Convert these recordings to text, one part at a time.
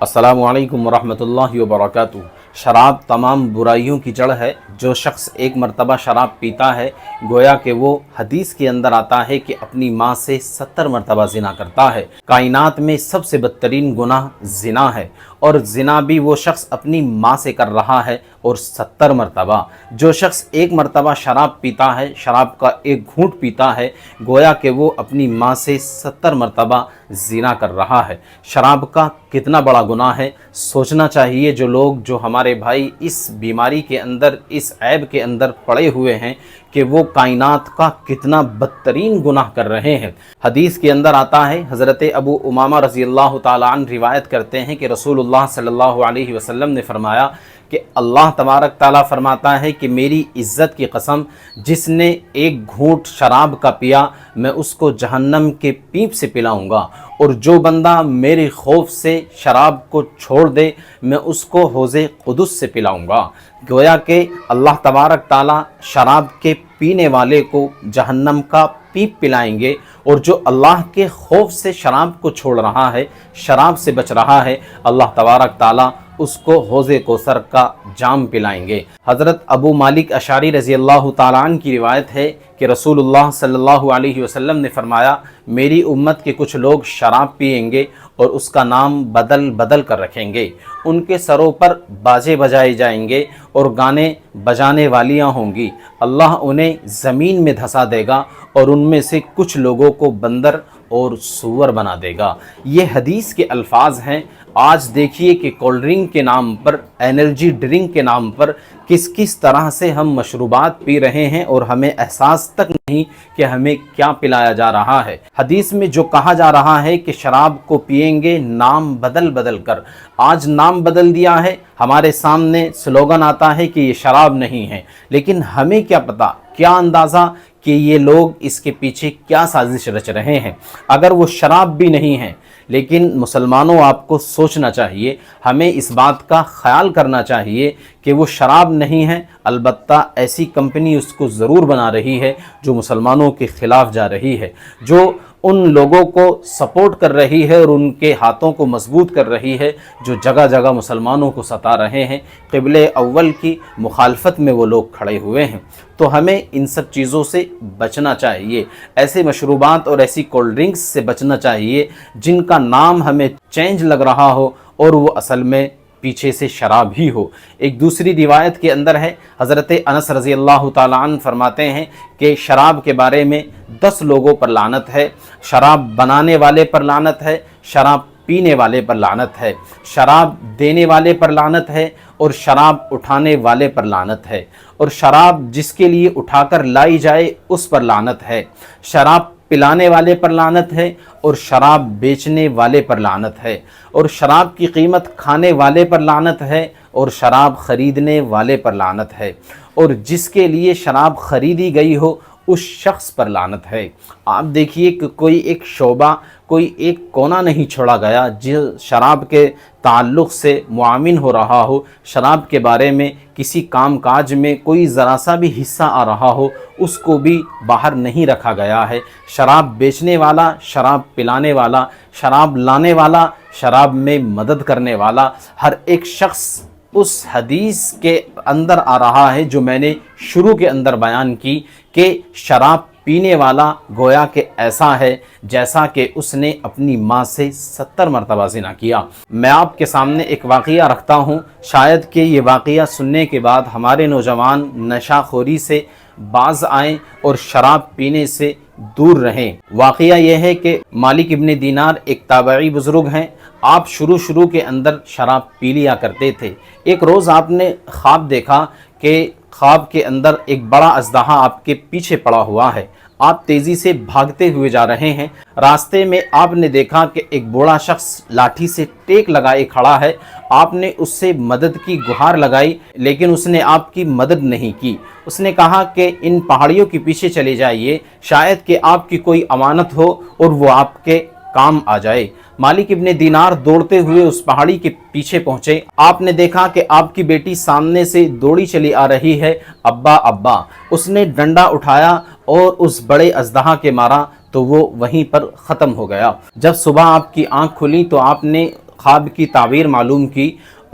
अस्सलामु अलैकुम वरहमतुल्लाहि वबरकातुहू। शराब तमाम बुराइयों की जड़ है। जो शख्स एक मरतबा शराब पीता है, गोया कि वो हदीस के अंदर आता है कि अपनी माँ से 70 मरतबा ज़िना करता है। कायनात में सबसे बदतरीन गुनाह ज़िना है, और ज़िना भी वो शख्स अपनी माँ से कर रहा है और 70 मरतबा। जो शख्स एक मरतबा शराब पीता है, शराब का एक घूंट पीता है, गोया कि वो अपनी माँ से 70 मरतबा ज़िना कर रहा है। शराब का कितना बड़ा गुनाह है, सोचना चाहिए। जो लोग, जो हमारे भाई इस बीमारी के अंदर, इस ऐब के अंदर पड़े हुए हैं कि वो कायनात का कितना बदतरीन गुनाह कर रहे हैं। हदीस के अंदर आता है, हज़रत अबू उमामा रज़ी अल्लाह ताला अन्हु रिवायत करते हैं कि रसूलुल्लाह सल्लल्लाहु अलैहि वसल्लम ने फरमाया कि अल्लाह तबारक ताला फरमाता है कि मेरी इज़्ज़त की कसम, जिसने एक घूंट शराब का पिया मैं उसको जहन्नम के पीप से पिलाऊंगा, और जो बंदा मेरे खौफ से शराब को छोड़ दे मैं उसको हौज़े क़ुदुस से पिलाऊंगा। गोया कि अल्लाह तबारक ताला शराब के पीने वाले को जहन्नम का पीप पिलाएंगे, और जो अल्लाह के खौफ से शराब को छोड़ रहा है, शराब से बच रहा है, अल्लाह तबारक ताला उसको हौज़े कौसर का जाम पिलाएंगे। हज़रत अबू मालिक अशारी रज़ी अल्लाह ताला अन्हु की रिवायत है कि रसूलुल्लाह सल्लल्लाहु अलैहि वसल्लम ने फरमाया, मेरी उम्मत के कुछ लोग शराब पिएंगे और उसका नाम बदल बदल कर रखेंगे। उनके सरों पर बाजे बजाए जाएंगे और गाने बजाने वालियाँ होंगी। अल्लाह उन्हें ज़मीन में धंसा देगा और उनमें से कुछ लोगों को बंदर और सूअर बना देगा। ये हदीस के अल्फाज हैं। आज देखिए कि कोल्ड ड्रिंक के नाम पर, एनर्जी ड्रिंक के नाम पर किस किस तरह से हम मशरूबात पी रहे हैं और हमें एहसास तक नहीं कि हमें क्या पिलाया जा रहा है। हदीस में जो कहा जा रहा है कि शराब को पिएंगे नाम बदल बदल कर, आज नाम बदल दिया है। हमारे सामने स्लोगन आता है कि ये शराब नहीं है, लेकिन हमें क्या पता, क्या अंदाज़ा कि ये लोग इसके पीछे क्या साजिश रच रहे हैं। अगर वो शराब भी नहीं है, लेकिन मुसलमानों आपको सोचना चाहिए, हमें इस बात का ख्याल करना चाहिए कि वो शराब नहीं है, अलबत्ता ऐसी कंपनी उसको ज़रूर बना रही है जो मुसलमानों के ख़िलाफ़ जा रही है, जो उन लोगों को सपोर्ट कर रही है और उनके हाथों को मजबूत कर रही है जो जगह जगह मुसलमानों को सता रहे हैं। क़िबले अव्वल की मुखालफत में वो लोग खड़े हुए हैं। तो हमें इन सब चीज़ों से बचना चाहिए, ऐसे मशरूबात और ऐसी कोल्ड ड्रिंक्स से बचना चाहिए जिनका नाम हमें चेंज लग रहा हो और वो असल में पीछे से शराब ही हो। एक दूसरी रिवायत के अंदर है, हज़रत अनस रज़ी अल्लाह ताला अन्हु फरमाते हैं कि शराब के बारे में 10 लोगों पर लानत है। शराब बनाने वाले पर लानत है, शराब पीने वाले पर लानत है, शराब देने वाले पर लानत है, और शराब उठाने वाले पर लानत है, और शराब जिसके लिए उठाकर लाई जाए उस पर लानत है, शराब पिलाने वाले पर लानत है, और शराब बेचने वाले पर लानत है, और शराब की कीमत खाने वाले पर लानत है, और शराब ख़रीदने वाले पर लानत है, और जिसके लिए शराब ख़रीदी गई हो उस शख्स पर लानत है। आप देखिए कि कोई एक शोबा, कोई एक कोना नहीं छोड़ा गया जो शराब के ताल्लुक़ से मुआमिन हो रहा हो, शराब के बारे में किसी काम काज में कोई ज़रा सा भी हिस्सा आ रहा हो उसको भी बाहर नहीं रखा गया है। शराब बेचने वाला, शराब पिलाने वाला, शराब लाने वाला, शराब में मदद करने वाला, हर एक शख्स उस हदीस के अंदर आ रहा है जो मैंने शुरू के अंदर बयान की कि शराब पीने वाला गोया कि ऐसा है जैसा कि उसने अपनी माँ से 70 मरतबा ज़िना किया। मैं आपके सामने एक वाक़या रखता हूँ, शायद कि ये वाक़या सुनने के बाद हमारे नौजवान नशाखोरी से बाज आएँ और शराब पीने से दूर रहें। वाक़या यह है कि मालिक इब्न दीनार एक ताबई बुज़ुर्ग हैं। आप शुरू के अंदर शराब पी लिया करते थे। एक रोज़ आपने ख्वाब देखा कि ख्वाब के अंदर एक बड़ा अज़दहा आपके पीछे पड़ा हुआ है। आप तेज़ी से भागते हुए जा रहे हैं। रास्ते में आपने देखा कि एक बूढ़ा शख्स लाठी से टेक लगाए खड़ा है। आपने उससे मदद की गुहार लगाई, लेकिन उसने आपकी मदद नहीं की। उसने कहा कि इन पहाड़ियों के पीछे चले जाइए, शायद कि आपकी कोई अमानत हो और वो आपके काम आ जाए। मालिक इब्ने दीनार दौड़ते हुए उस पहाड़ी के पीछे पहुंचे। आपने देखा कि आपकी बेटी सामने से दौड़ी चली आ रही है। अब्बा अब्बा, उसने डंडा उठाया और उस बड़े अज़दहा के मारा तो वो वहीं पर ख़त्म हो गया। जब सुबह आपकी आंख खुली तो आपने ख्वाब की ताबीर मालूम की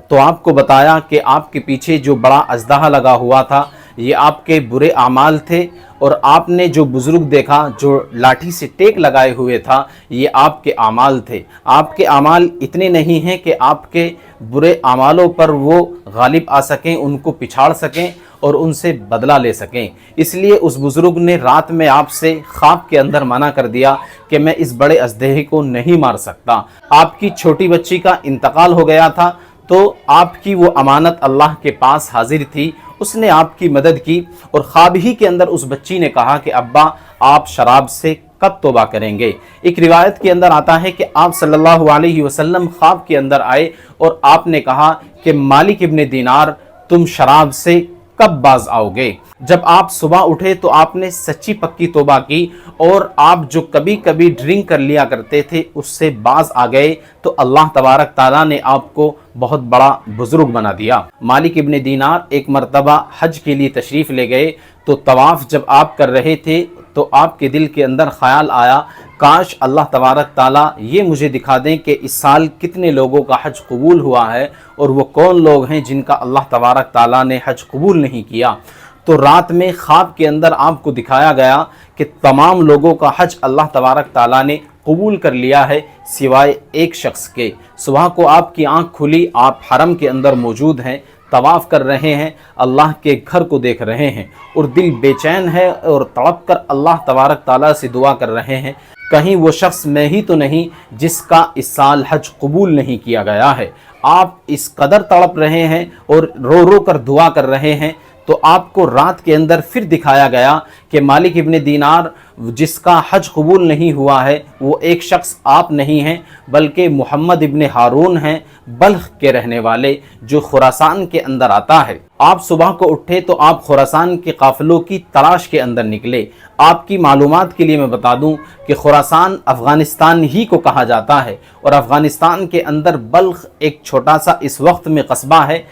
तो आपको बताया कि आपके पीछे जो बड़ा अजदहा लगा हुआ था ये आपके बुरे अमाल थे, और आपने जो बुज़ुर्ग देखा जो लाठी से टेक लगाए हुए था ये आपके अमाल थे। आपके अमाल इतने नहीं हैं कि आपके बुरे अमालों पर वो गालिब आ सकें, उनको पिछाड़ सकें और उनसे बदला ले सकें। इसलिए उस बुज़ुर्ग ने रात में आपसे ख्वाब के अंदर मना कर दिया कि मैं इस बड़े अजदहे को नहीं मार सकता। आपकी छोटी बच्ची का इंतकाल हो गया था तो आपकी वो अमानत अल्लाह के पास हाजिर थी, उसने आपकी मदद की, और ख्वाब ही के अंदर उस बच्ची ने कहा कि अब्बा आप शराब से कब तौबा करेंगे। एक रिवायत के अंदर आता है कि आप सल्लल्लाहु अलैहि वसल्लम ख्वाब के अंदर आए और आपने कहा कि मालिक इब्ने दीनार तुम शराब से कब बाज आओगे। जब आप सुबह उठे तो आपने सच्ची पक्की तौबा की और आप जो कभी कभी ड्रिंक कर लिया करते थे उससे बाज आ गए, तो अल्लाह तबारक ताला ने आपको बहुत बड़ा बुजुर्ग बना दिया। मालिक इब्ने दीनार एक मरतबा हज के लिए तशरीफ़ ले गए तो तवाफ़ जब आप कर रहे थे तो आपके दिल के अंदर ख्याल आया काश अल्लाह तबारक ताला ये मुझे दिखा दें कि इस साल कितने लोगों का हज कबूल हुआ है और वो कौन लोग हैं जिनका अल्लाह तबारक ताला ने हज कबूल नहीं किया। तो रात में ख्वाब के अंदर आपको दिखाया गया कि तमाम लोगों का हज अल्लाह तबारक ताला ने कबूल कर लिया है सिवाय एक शख्स के। सुबह को आपकी आंख खुली, आप हरम के अंदर मौजूद हैं, तवाफ़ कर रहे हैं, अल्लाह के घर को देख रहे हैं और दिल बेचैन है और तड़प कर अल्लाह तबारक ताला से दुआ कर रहे हैं कहीं वो शख्स मैं ही तो नहीं जिसका इस साल हज कबूल नहीं किया गया है। आप इस कदर तड़प रहे हैं और रो रो कर दुआ कर रहे हैं तो आपको रात के अंदर फिर दिखाया गया कि मालिक इब्ने दीनार जिसका हज कबूल नहीं हुआ है वो एक शख्स आप नहीं हैं बल्कि मोहम्मद इब्ने हारून हैं, बल्ख के रहने वाले जो खुरासान के अंदर आता है। आप सुबह को उठे तो आप खुरासान के काफ़िलों की तलाश के अंदर निकले। आपकी मालूमात के लिए मैं बता दूं कि खुरासान अफ़गानिस्तान ही को कहा जाता है और अफ़गानिस्तान के अंदर बल्ख एक छोटा सा इस वक्त में कस्बा है।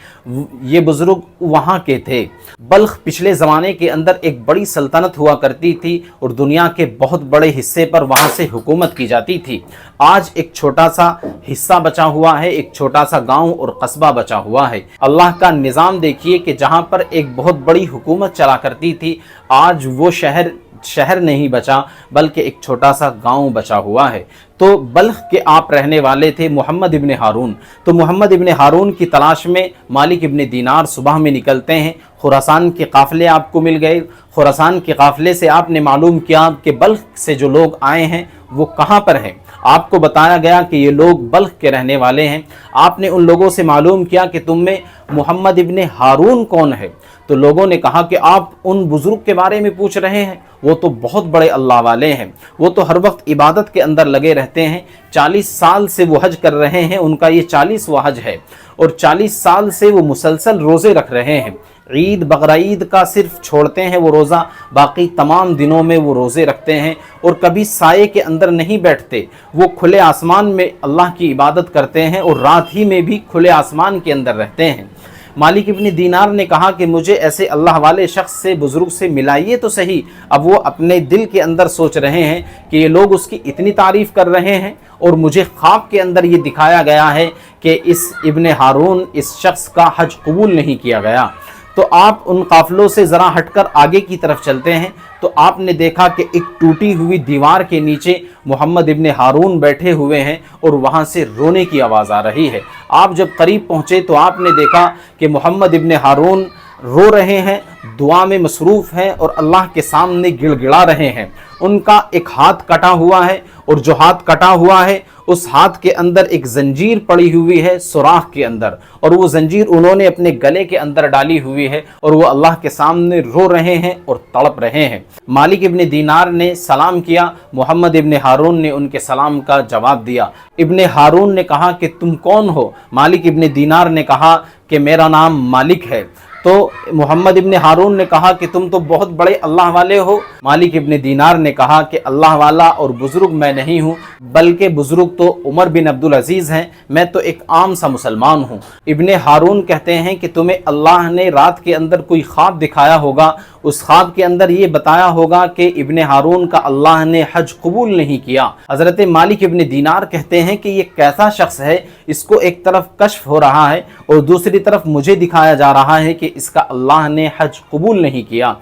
ये बुज़ुर्ग वहाँ के थे। बल्ख पिछले ज़माने के अंदर एक बड़ी सल्तनत हुआ करती थी और दुनिया के बहुत बड़े हिस्से पर वहाँ से हुकूमत की जाती थी। आज एक छोटा सा हिस्सा बचा हुआ है, एक छोटा सा गांव और कस्बा बचा हुआ है। अल्लाह का निज़ाम देखिए कि जहाँ पर एक बहुत बड़ी हुकूमत चला करती थी आज वो शहर नहीं बचा बल्कि एक छोटा सा गांव बचा हुआ है। तो बल्ख के आप रहने वाले थे मोहम्मद इब्ने हारून। तो मोहम्मद इब्ने हारून की तलाश में मालिक इब्ने दीनार सुबह में निकलते हैं। खुरासान के काफ़िले आपको मिल गए। खुरासान के काफ़िले से आपने मालूम किया कि बल्ख से जो लोग आए हैं वो कहाँ पर हैं। आपको बताया गया कि ये लोग बल्ख के रहने वाले हैं। आपने उन लोगों से मालूम किया कि तुम में मोहम्मद इब्ने हारून कौन है। तो लोगों ने कहा कि आप उन बुज़ुर्ग के बारे में पूछ रहे हैं, वो तो बहुत बड़े अल्लाह वाले हैं, वो तो हर वक्त इबादत के अंदर लगे रहते हैं, 40 साल से वो हज कर रहे हैं, उनका ये 40वां हज है और 40 साल से वो मुसलसल रोज़े रख रहे हैं। ईद बकरीद का सिर्फ छोड़ते हैं वो रोज़ा, बाकी तमाम दिनों में वो रोज़े रखते हैं और कभी साये के अंदर नहीं बैठते। वो खुले आसमान में अल्लाह की इबादत करते हैं और रात ही में भी खुले आसमान के अंदर रहते हैं। मालिक इब्ने दीनार ने कहा कि मुझे ऐसे अल्लाह वाले शख्स से, बुज़ुर्ग से मिलाइए तो सही। अब वो अपने दिल के अंदर सोच रहे हैं कि ये लोग उसकी इतनी तारीफ़ कर रहे हैं और मुझे ख्वाब के अंदर ये दिखाया गया है कि इस इब्ने हारून, इस शख्स का हज कबूल नहीं किया गया। तो आप उन काफ़िलों से ज़रा हटकर आगे की तरफ चलते हैं तो आपने देखा कि एक टूटी हुई दीवार के नीचे मोहम्मद इब्ने हारून बैठे हुए हैं और वहाँ से रोने की आवाज़ आ रही है। आप जब करीब पहुँचे तो आपने देखा कि मोहम्मद इब्ने हारून रो रहे हैं, दुआ में मसरूफ़ हैं और अल्लाह के सामने गिड़गिड़ा रहे हैं। उनका एक हाथ कटा हुआ है और जो हाथ कटा हुआ है उस हाथ के अंदर एक जंजीर पड़ी हुई है सुराख के अंदर, और वो जंजीर उन्होंने अपने गले के अंदर डाली हुई है और वो अल्लाह के सामने रो रहे हैं और तड़प रहे हैं। मालिक इब्ने दीनार ने सलाम किया, मोहम्मद इब्ने हारून ने उनके सलाम का जवाब दिया। इब्ने हारून ने कहा कि तुम कौन हो। मालिक इब्ने दीनार ने कहा कि मेरा नाम मालिक है। तो मोहम्मद इब्ने हारून ने कहा कि तुम तो बहुत बड़े अल्लाह वाले हो। मालिक इब्ने दीनार ने कहा कि अल्लाह वाला और बुज़ुर्ग मैं नहीं हूँ, बल्कि बुज़ुर्ग तो उमर बिन अब्दुल अजीज़ हैं, मैं तो एक आम सा मुसलमान हूँ। इब्ने हारून कहते हैं कि तुम्हें अल्लाह ने रात के अंदर कोई ख्वाब दिखाया होगा اس خواب کے اندر یہ بتایا ہوگا کہ ابن ہارون کا اللہ نے حج قبول نہیں کیا۔ حضرت مالک ابن دینار کہتے ہیں کہ یہ کیسا شخص ہے، اس کو ایک طرف کشف ہو رہا ہے اور دوسری طرف مجھے دکھایا جا رہا ہے کہ اس کا اللہ نے حج قبول نہیں کیا۔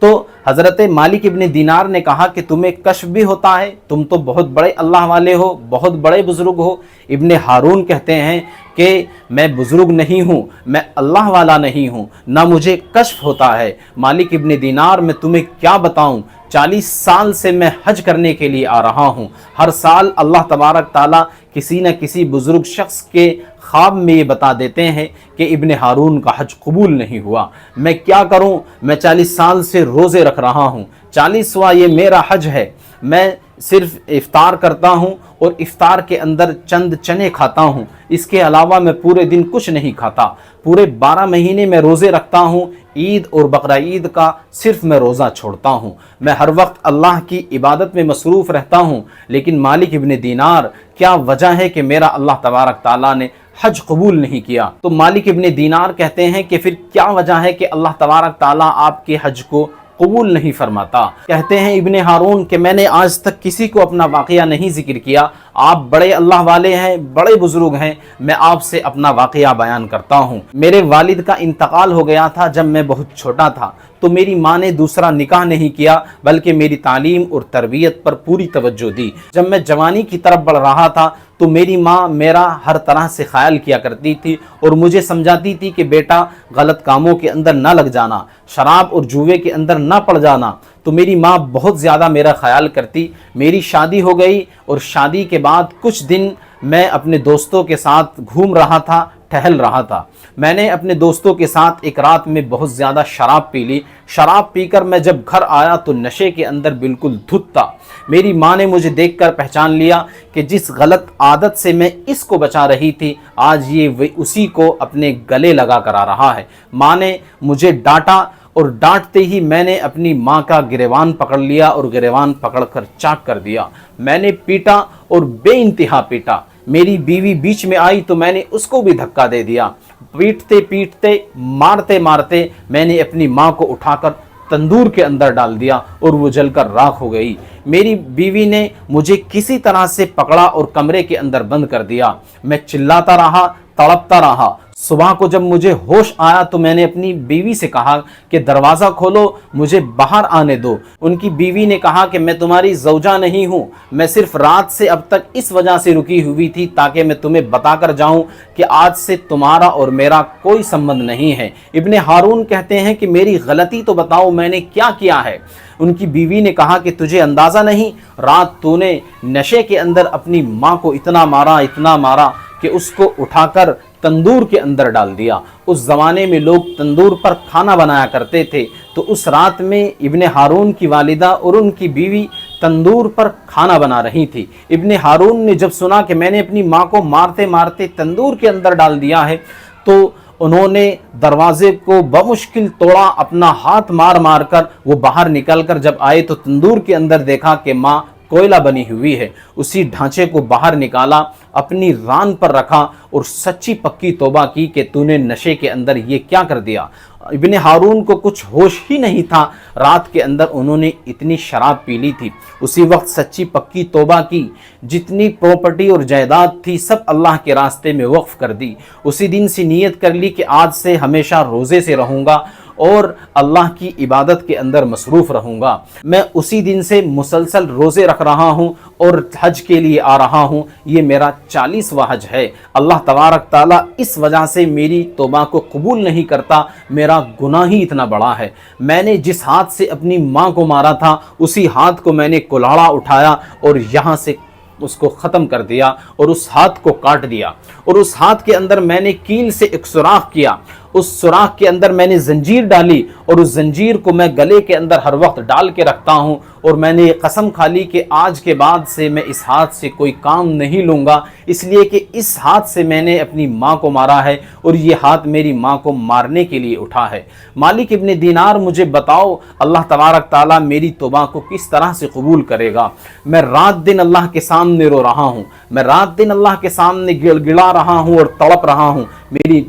تو حضرت مالک ابن دینار نے کہا کہ تمہیں کشف بھی ہوتا ہے، تم تو بہت بڑے اللہ والے ہو، بہت بڑے بزرگ ہو۔ ابن ہارون کہتے ہیں کہ میں بزرگ نہیں ہوں، میں اللہ والا نہیں ہوں، نہ مجھے کشف ہوتا ہے۔ مالک ابن دینار میں تمہیں کیا بتاؤں، 40 سال سے میں حج کرنے کے لیے آ رہا ہوں، ہر سال اللہ تبارک تعالیٰ کسی نہ کسی بزرگ شخص کے خواب میں یہ بتا دیتے ہیں کہ ابن ہارون کا حج قبول نہیں ہوا، میں کیا کروں؟ میں 40 سال سے روزے رکھ رہا ہوں، 40واں یہ میرا حج ہے، میں صرف افطار کرتا ہوں اور افطار کے اندر چند چنے کھاتا ہوں، اس کے علاوہ میں پورے دن کچھ نہیں کھاتا، پورے 12 مہینے میں روزے رکھتا ہوں، عید اور بقرہ عید کا صرف میں روزہ چھوڑتا ہوں، میں ہر وقت اللہ کی عبادت میں مصروف رہتا ہوں۔ لیکن مالک ابن دینار، کیا وجہ ہے کہ میرا اللہ تبارک تعالیٰ نے حج قبول نہیں کیا؟ تو مالک ابن دینار کہتے ہیں کہ پھر کیا وجہ ہے کہ اللہ تبارک تعالیٰ آپ کے حج کو قبول نہیں فرماتا؟ کہتے ہیں ابن ہارون کہ میں نے آج تک کسی کو اپنا واقعہ نہیں ذکر کیا، آپ بڑے اللہ والے ہیں، بڑے بزرگ ہیں، میں آپ سے اپنا واقعہ بیان کرتا ہوں۔ میرے والد کا انتقال ہو گیا تھا جب میں بہت چھوٹا تھا، تو میری ماں نے دوسرا نکاح نہیں کیا بلکہ میری تعلیم اور تربیت پر پوری توجہ دی۔ جب میں جوانی کی طرف بڑھ رہا تھا تو میری ماں میرا ہر طرح سے خیال کیا کرتی تھی اور مجھے سمجھاتی تھی کہ بیٹا غلط کاموں کے اندر نہ لگ جانا، شراب اور جوئے کے اندر نہ پڑ جانا۔ تو میری ماں بہت زیادہ میرا خیال کرتی۔ میری شادی ہو گئی اور شادی کے بعد کچھ دن میں اپنے دوستوں کے ساتھ گھوم رہا تھا، ٹہل رہا تھا۔ میں نے اپنے دوستوں کے ساتھ ایک رات میں بہت زیادہ شراب پی لی۔ شراب پی کر میں جب گھر آیا تو نشے کے اندر بالکل دھت تھا۔ میری ماں نے مجھے دیکھ کر پہچان لیا کہ جس غلط عادت سے میں اس کو بچا رہی تھی، آج یہ اسی کو اپنے گلے لگا کر آ رہا ہے۔ ماں نے مجھے ڈانٹا اور ڈانٹتے ہی میں نے اپنی ماں کا گریبان پکڑ لیا اور گریبان پکڑ کر چاک کر دیا۔ میں نے پیٹا اور بے انتہا پیٹا۔ میری بیوی بیچ میں آئی تو میں نے اس کو بھی دھکا دے دیا۔ پیٹتے پیٹتے مارتے مارتے میں نے اپنی ماں کو اٹھا کر تندور کے اندر ڈال دیا اور وہ جل کر راکھ ہو گئی۔ میری بیوی نے مجھے کسی طرح سے پکڑا اور کمرے کے اندر بند کر دیا۔ میں چلاتا رہا، تڑپتا رہا۔ صبح کو جب مجھے ہوش آیا تو میں نے اپنی بیوی سے کہا کہ دروازہ کھولو، مجھے باہر آنے دو۔ ان کی بیوی نے کہا کہ میں تمہاری زوجہ نہیں ہوں، میں صرف رات سے اب تک اس وجہ سے رکی ہوئی تھی تاکہ میں تمہیں بتا کر جاؤں کہ آج سے تمہارا اور میرا کوئی سمبند نہیں ہے۔ ابن ہارون کہتے ہیں کہ میری غلطی تو بتاؤ، میں نے کیا کیا ہے؟ ان کی بیوی نے کہا کہ تجھے اندازہ نہیں، رات تو نے نشے کے اندر اپنی ماں کو اتنا مارا کہ اس کو اٹھا کر تندور کے اندر ڈال دیا۔ اس زمانے میں لوگ تندور پر کھانا بنایا کرتے تھے، تو اس رات میں ابن ہارون کی والدہ اور ان کی بیوی تندور پر کھانا بنا رہی تھی۔ ابن ہارون نے جب سنا کہ میں نے اپنی ماں کو مارتے مارتے تندور کے اندر ڈال دیا ہے تو انہوں نے دروازے کو بمشکل توڑا، اپنا ہاتھ مار کر وہ باہر نکل کر جب آئے تو تندور کے اندر دیکھا کہ ماں کوئلہ بنی ہوئی ہے۔ اسی ڈھانچے کو باہر نکالا، اپنی ران پر رکھا اور سچی پکی توبہ کی کہ تو نے نشے کے اندر یہ کیا کر دیا۔ ابن ہارون کو کچھ ہوش ہی نہیں تھا، رات کے اندر انہوں نے اتنی شراب پی لی تھی۔ اسی وقت سچی پکی توبہ کی، جتنی پراپرٹی اور جائیداد تھی سب اللہ کے راستے میں وقف کر دی۔ اسی دن سے نیت کر لی کہ آج سے ہمیشہ روزے سے رہوں گا اور اللہ کی عبادت کے اندر مصروف رہوں گا۔ میں اسی دن سے مسلسل روزے رکھ رہا ہوں اور حج کے لیے آ رہا ہوں، یہ میرا 40واں حج ہے۔ اللہ تبارک تعالیٰ اس وجہ سے میری توبہ کو قبول نہیں کرتا، میرا گناہ ہی اتنا بڑا ہے۔ میں نے جس ہاتھ سے اپنی ماں کو مارا تھا اسی ہاتھ کو میں نے کلاڑا اٹھایا اور یہاں سے اس کو ختم کر دیا اور اس ہاتھ کو کاٹ دیا، اور اس ہاتھ کے اندر میں نے کیل سے ایک سوراخ کیا، اس سوراخ کے اندر میں نے زنجیر ڈالی اور اس زنجیر کو میں گلے کے اندر ہر وقت ڈال کے رکھتا ہوں، اور میں نے قسم کھا لی کہ آج کے بعد سے میں اس ہاتھ سے کوئی کام نہیں لوں گا، اس لیے کہ اس ہاتھ سے میں نے اپنی ماں کو مارا ہے اور یہ ہاتھ میری ماں کو مارنے کے لیے اٹھا ہے۔ مالک ابن دینار، مجھے بتاؤ اللہ تبارک تعالیٰ میری توبہ کو کس طرح سے قبول کرے گا؟ میں رات دن اللہ کے سامنے رو رہا ہوں، میں رات دن اللہ کے سامنے گڑ گڑا رہا ہوں اور تڑپ رہا ہوں،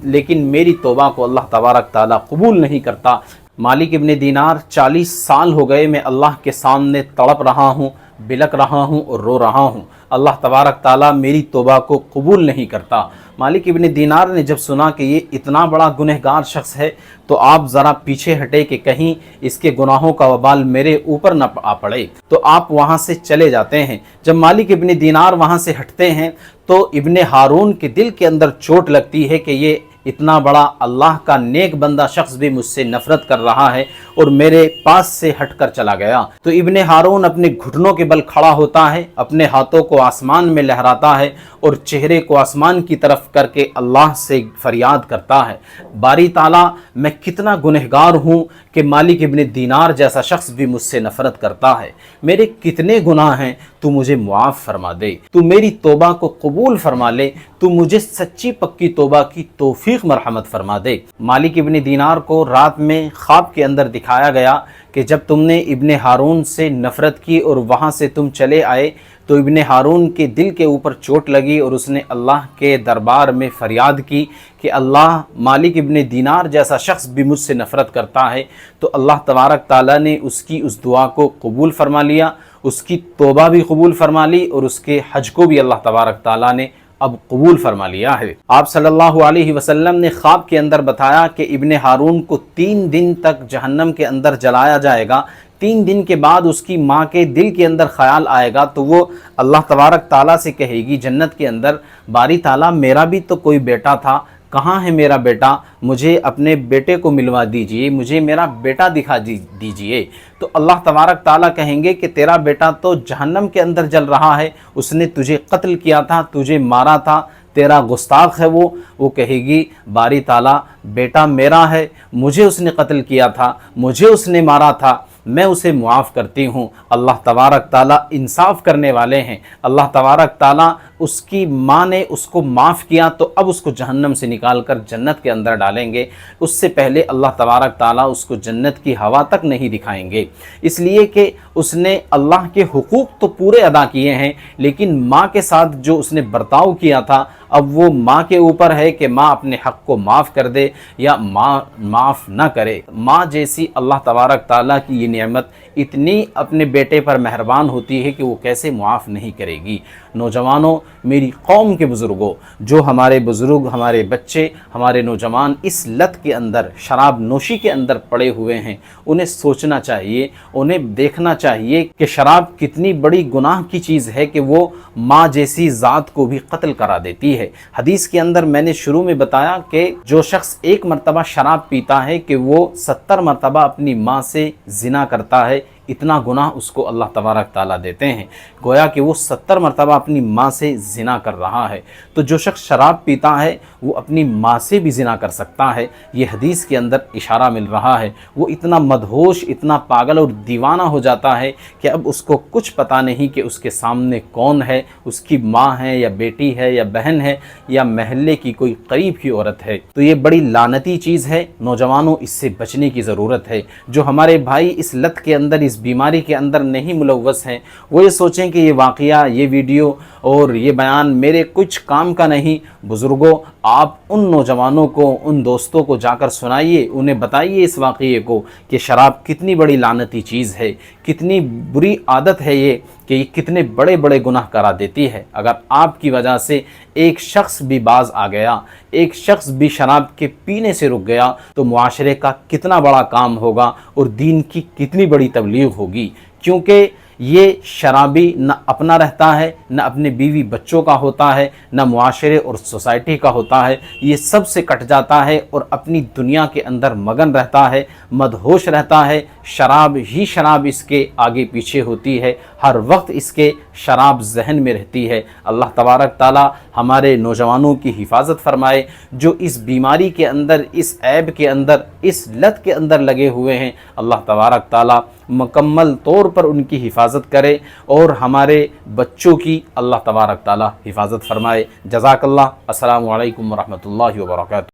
لیکن میری توبہ کو اللہ تبارک تعالیٰ قبول نہیں کرتا۔ मालिक इब्न दीनार 40 साल हो गए मैं अल्लाह के सामने तड़प रहा हूँ, बिलक रहा हूँ और रो रहा हूँ। अल्लाह तबारक ताला मेरी तौबा को कबूल नहीं करता। मालिक इब्न दीनार ने जब सुना कि ये इतना बड़ा गुनहगार शख्स है तो आप ज़रा पीछे हटे कि कहीं इसके गुनाहों का वबाल मेरे ऊपर न आ पड़े, तो आप वहाँ से चले जाते हैं। जब मालिक इब्न दीनार वहाँ से हटते हैं तो इब्न हारून के दिल के अंदर चोट लगती है कि ये इतना बड़ा अल्लाह का नेक बंदा शख्स भी मुझसे नफ़रत कर रहा है और मेरे पास से हटकर चला गया। तो इब्न हारून अपने घुटनों के बल खड़ा होता है, अपने हाथों को आसमान में लहराता है और चेहरे को आसमान की तरफ करके अल्लाह से फरियाद करता है, बारी ताला मैं कितना गुनहगार हूँ कि मालिक इब्न दीनार जैसा शख्स भी मुझसे नफ़रत करता है। मेरे कितने गुनाह हैं, तू मुझे मुआफ़ फरमा दे, तू मेरी तौबा को कबूल फरमा ले, तू मुझे सच्ची पक्की तौबा की तौफीक मरहमत फरमा दे। मालिक इब्न दीनार को रात में ख्वाब के अंदर दिखाया गया कि जब तुमने इब्न हारून से नफ़रत की और वहाँ से तुम चले आए तो इब्न हारून के दिल के ऊपर चोट लगी और उसने अल्लाह के दरबार में फ़रियाद की कि अल्लाह, मालिक इब्न दीनार जैसा शख्स भी मुझसे नफ़रत करता है। तो अल्लाह तबारक ताला ने उसकी उस दुआ को कबूल फरमा लिया, उसकी तौबा भी कबूल फरमा ली और उसके हज को भी अल्लाह तबारक ताला ने अब कबूल फरमा लिया है। आप सल्लल्लाहु अलैहि वसल्लम ने ख्वाब के अंदर बताया कि इब्न हारून को 3 दिन तक जहन्नम के अंदर जलाया जाएगा। 3 दिन के बाद उसकी माँ के दिल के अंदर ख्याल आएगा तो वो अल्लाह तबारक ताला से कहेगी जन्नत के अंदर, बारी ताला मेरा भी तो कोई बेटा था, कहाँ है मेरा बेटा, मुझे अपने बेटे को मिलवा दीजिए, मुझे मेरा बेटा दिखा दीजिए। तो अल्लाह तबारक ताला कहेंगे कि तेरा बेटा तो जहन्नम के अंदर जल रहा है, उसने तुझे कत्ल किया था, तुझे मारा था, तेरा गुस्ताख है वो कहेगी बारी ताला बेटा मेरा है, मुझे उसने कत्ल किया था, मुझे उसने मारा था, मैं उसे मुआफ़ करती हूँ। अल्लाह तबारक ताला इंसाफ करने वाले हैं। अल्लाह तबारक ताला उसकी माँ ने उसको माफ़ किया तो अब उसको जहन्नम से निकाल कर जन्नत के अंदर डालेंगे, उससे पहले अल्लाह तबारक ताला उसको जन्नत की हवा तक नहीं दिखाएंगे, इसलिए कि उसने अल्लाह के हुकूक तो पूरे अदा किए हैं लेकिन माँ के साथ जो उसने बर्ताव किया था अब वो माँ के ऊपर है कि माँ अपने हक़ को माफ़ कर दे या माँ माफ़ ना करे। माँ जैसी अल्लाह तबारक ताला की ये नेमत इतनी अपने बेटे पर मेहरबान होती है कि वो कैसे मुआफ़ नहीं करेगी। नौजवानों, मेरी कौम के बुज़ुर्गों, जो हमारे बुज़ुर्ग, हमारे बच्चे, हमारे नौजवान इस लत के अंदर, शराब नोशी के अंदर पड़े हुए हैं, उन्हें सोचना चाहिए, उन्हें देखना चाहिए कि शराब कितनी बड़ी गुनाह की चीज़ है कि वो माँ जैसी ज़ात को भी कत्ल करा देती है। हदीस के अंदर मैंने शुरू में बताया कि जो शख्स 1 मरतबा शराब पीता है कि वो 70 मरतबा अपनी माँ से ज़िना करता है, इतना गुनाह उसको अल्लाह तबारक ताला देते हैं। गोया कि वो 70 मरतबा अपनी माँ से ज़िना कर रहा है। तो जो शख्स शराब पीता है वो अपनी माँ से भी ज़िना कर सकता है, ये हदीस के अंदर इशारा मिल रहा है। वो इतना मदहोश, इतना पागल और दीवाना हो जाता है कि अब उसको कुछ पता नहीं कि उसके सामने कौन है, उसकी माँ है या बेटी है या बहन है या महल्ले की कोई करीब की औरत है। तो ये बड़ी लानती चीज़ है। नौजवानों, इससे बचने की ज़रूरत है। जो हमारे भाई इस लत के अंदर, इस बीमारी के अंदर नहीं मुलव्वस हैं, वो ये सोचें कि ये वाक़या, ये वीडियो और ये बयान मेरे कुछ काम का नहीं। बुज़ुर्गों, आप उन नौजवानों को, उन दोस्तों को जाकर सुनाइए, उन्हें बताइए इस वाक़ये को कि शराब कितनी बड़ी लानती चीज़ है, कितनी बुरी आदत है ये, कि ये कितने बड़े बड़े गुनाह करा देती है। अगर आपकी वजह से एक शख्स भी बाज आ गया, एक शख्स भी शराब के पीने से रुक गया तो मुआशरे का कितना बड़ा काम होगा और दीन की कितनी बड़ी तबलीग होगी। क्योंकि ये शराबी न अपना रहता है, न अपने बीवी बच्चों का होता है, न मुआशरे और सोसाइटी का होता है। ये सब से कट जाता है और अपनी दुनिया के अंदर मगन रहता है, मदहोश रहता है। शराब ही शराब इसके आगे पीछे होती है, हर वक्त इसके शराब जहन में रहती है। अल्लाह तबारक ताला हमारे नौजवानों की हिफाजत फरमाए जो इस बीमारी के अंदर, इस ऐब के अंदर, इस लत के अंदर लगे हुए हैं। अल्लाह तबारक ताला मुकम्मल तौर पर उनकी हिफाजत करे और हमारे बच्चों की अल्लाह तबारक ताला हिफाजत फरमाए। जज़ाकल्लाह। अस्सलामु अलैकुम व रहमतुल्लाहि व बरकातुहू।